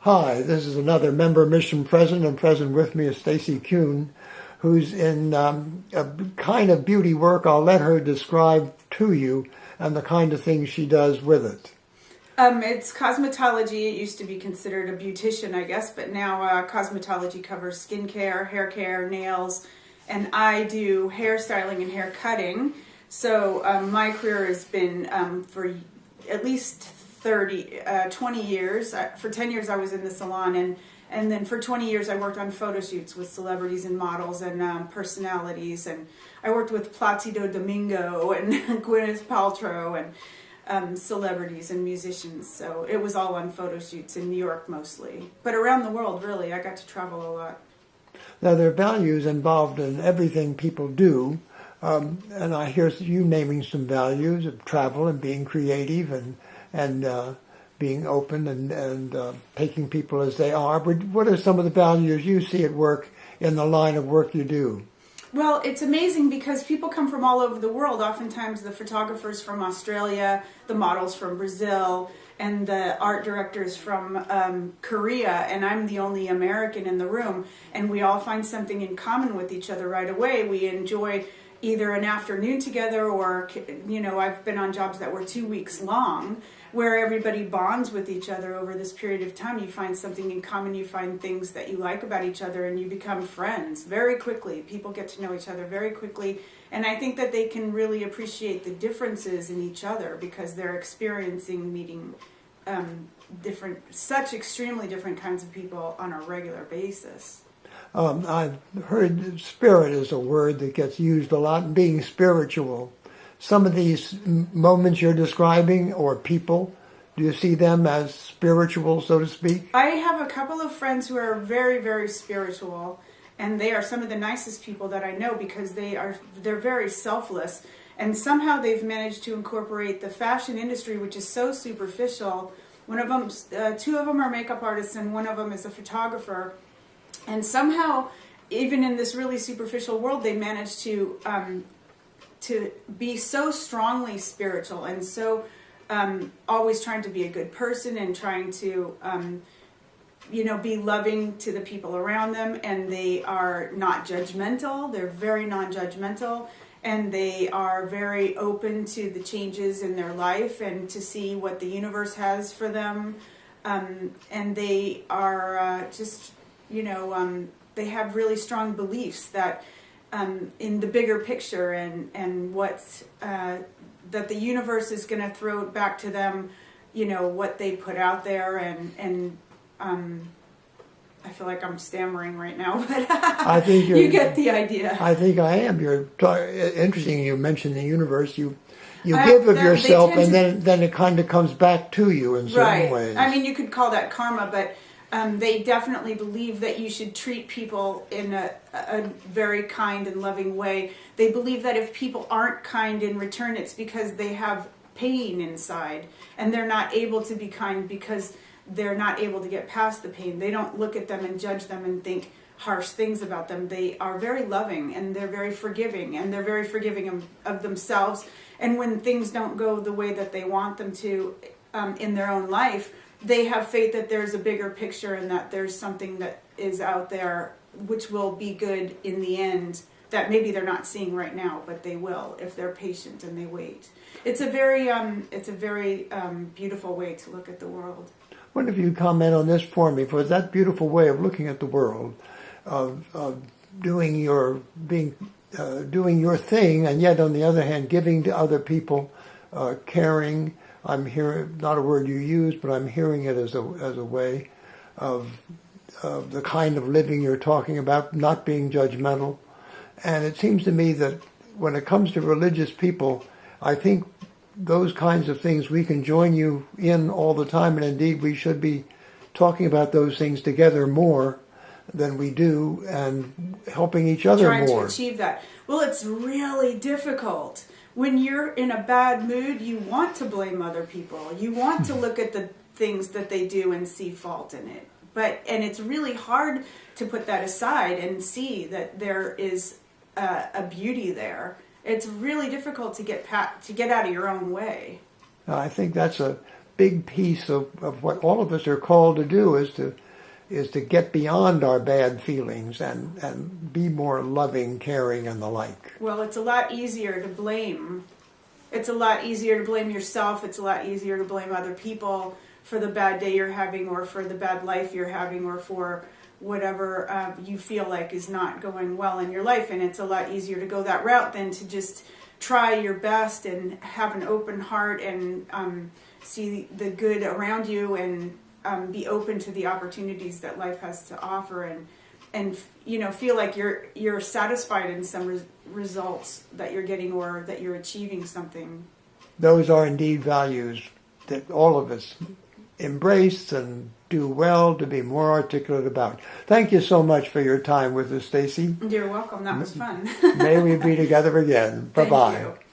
Hi, this is another member mission president, and present with me is Stacey Kuhn, who's in a kind of beauty work. I'll let her describe to you and the kind of things she does with it. It's cosmetology. It used to be considered a beautician, I guess, but now cosmetology covers skincare, hair care, nails, and I do hairstyling and hair cutting. So my career has been for at least 20 years. For 10 years I was in the salon, and then for 20 years I worked on photo shoots with celebrities and models and personalities, and I worked with Placido Domingo and Gwyneth Paltrow and celebrities and musicians. So it was all on photo shoots in New York mostly, but around the world really. I got to travel a lot. Now, there are values involved in everything people do, and I hear you naming some values of travel and being creative and being open and taking people as they are. But what are some of the values you see at work in the line of work you do? Well, it's amazing because people come from all over the world. Oftentimes the photographers from Australia, the models from Brazil, and the art directors from Korea, and I'm the only American in the room, and we all find something in common with each other right away. We enjoy either an afternoon together, or, you know, I've been on jobs that were 2 weeks long, where everybody bonds with each other over this period of time. You find something in common, you find things that you like about each other, and you become friends very quickly. People get to know each other very quickly, and I think that they can really appreciate the differences in each other because they're experiencing meeting such extremely different kinds of people on a regular basis. I've heard spirit is a word that gets used a lot, being spiritual. Some of these moments you're describing, or people, do you see them as spiritual, so to speak? I have a couple of friends who are very, very spiritual, and they are some of the nicest people that I know because they're very selfless, and somehow they've managed to incorporate the fashion industry, which is so superficial. One of them, two of them are makeup artists, and one of them is a photographer, and somehow, even in this really superficial world, they managed to be so strongly spiritual and so always trying to be a good person and trying to be loving to the people around them, and they are not judgmental. They're very non-judgmental, and they are very open to the changes in their life and to see what the universe has for them, and they are they have really strong beliefs that in the bigger picture and what that the universe is going to throw back to them, what they put out there, and I feel like I'm stammering right now, but I think you get the idea. I think I am. Interesting. You mentioned the universe. You give of yourself, and then it kind of comes back to you in certain ways. I mean, you could call that karma, but they definitely believe that you should treat people in a very kind and loving way. They believe that if people aren't kind in return, it's because they have pain inside, and they're not able to be kind because they're not able to get past the pain. They don't look at them and judge them and think harsh things about them. They are very loving, and they're very forgiving, and they're very forgiving of themselves. And when things don't go the way that they want them to in their own life, they have faith that there's a bigger picture and that there's something that is out there which will be good in the end, that maybe they're not seeing right now, but they will if they're patient and they wait. It's a very beautiful way to look at the world. I wonder if you comment on this for me, for that beautiful way of looking at the world, of doing your thing, and yet on the other hand, giving to other people, caring. I'm hearing, not a word you use, but I'm hearing it as a way of the kind of living you're talking about, not being judgmental. And it seems to me that when it comes to religious people, I think those kinds of things we can join you in all the time, and indeed we should be talking about those things together more than we do, and helping each other more. Trying to achieve that. Well, it's really difficult. When you're in a bad mood, you want to blame other people. You want to look at the things that they do and see fault in it. And it's really hard to put that aside and see that there is a beauty there. It's really difficult to get out of your own way. I think that's a big piece of what all of us are called to do is to get beyond our bad feelings and be more loving, caring, and the like. Well, it's a lot easier to blame. It's a lot easier to blame yourself. It's a lot easier to blame other people for the bad day you're having, or for the bad life you're having, or for whatever you feel like is not going well in your life. And it's a lot easier to go that route than to just try your best and have an open heart and see the good around you, and be open to the opportunities that life has to offer, and feel like you're satisfied in some results that you're getting, or that you're achieving something. Those are indeed values that all of us embrace and do well to be more articulate about. Thank you so much for your time with us, Stacey. You're welcome. That was fun. May we be together again. Bye-bye. Thank you.